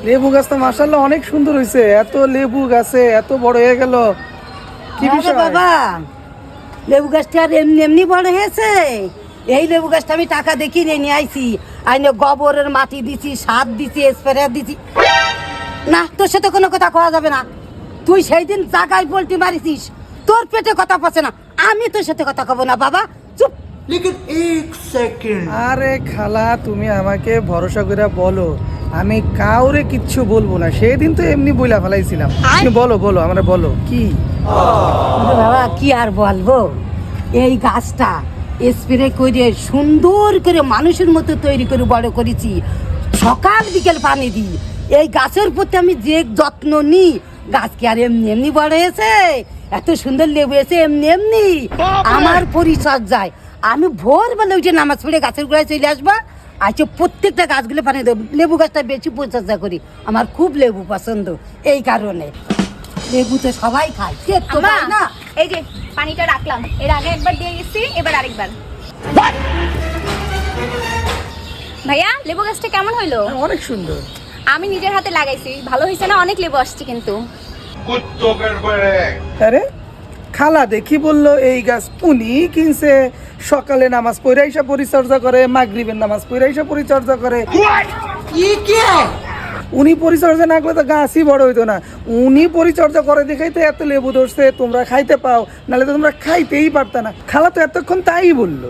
লেবু গাছটা মাশাআল্লাহ অনেক সুন্দর হয়েছে। এত লেবু গাছে এত বড় হয়ে গেল, কি বিষয় বাবা? লেবু গাছটা আর এমনি এমনি বড় হয়েছে? এই লেবু গাছটা আমি টাকা দেখি নিয়ে আইছি, আইনে গোবরের মাটি দিছি, সার দিছি, স্প্রে দিছি। না, তোর সাথে কোনো কথা কওয়া যাবে না। তুই সেই দিন জায়গায় পোল্ট্রি মারিছিস, তোর পেটে কথা পচে না। আমি তোর সাথে কথা কব না বাবা, চুপ। लेकिन एक सेकंड। আরে খালা, তুমি আমাকে ভরসা করে বলো, আমি কাউরে কিচ্ছু বলবো না। সেদিন তো এমনি বইলা ফেলাইছিলাম। তুমি বলো বলো, আমরা বলো কি। আরে বাবা, কি আর বলবো, এই গাছটা স্প্রে করে সুন্দর করে মানুষের মতো তৈরি করে বড় করেছি। সকাল বিকেল পানি দিই। এই গাছের প্রতি আমি যে যত্ন নিই, গাছ কি আর এমনি এমনি বড় হয়েছে? এত সুন্দর লেবু হয়েছে এমনি এমনি। আমার পরিচর্যায় আমি ভোরবেলা উঠে নামাজ পড়ে গাছের গোড়ায় চলে আসবা, আচ্ছা প্রত্যেকটা গাছগুলো পানি দেবো। লেবু গাছটা বেশি পরিচর্যা করি, আমার খুব লেবু পছন্দ। এই কারণে লেবু তো সবাই খায়, কে তো আম্মা, খায় না? এই যে পানিটা রাখলাম, এর আগে একবার দিয়ে গেছি, এবার আরেকবার। ভাইয়া, লেবু গাছটা কেমন হইলো? অনেক সুন্দর। আমি নিজের হাতে লাগাইছি, ভালো হয়েছে না? অনেক লেবু আসছে কিন্তু। আরে খালা দেখি বললো এই গাছ উনি কিনছে, সকালে নামাজ পড়ে এসে পরিচর্যা করে, মাগরিবের নামাজ পড়ে এসে পরিচর্যা করে। উনি পরিচর্যা না করলে তো গাছই বড় হইতো না। উনি পরিচর্যা করে দেখেই তো এত লেবু ধরছে, তোমরা খাইতে পাও, নাহলে তো তোমরা খাইতেই পারতা না। খালা তো এতক্ষণ তাই বললো।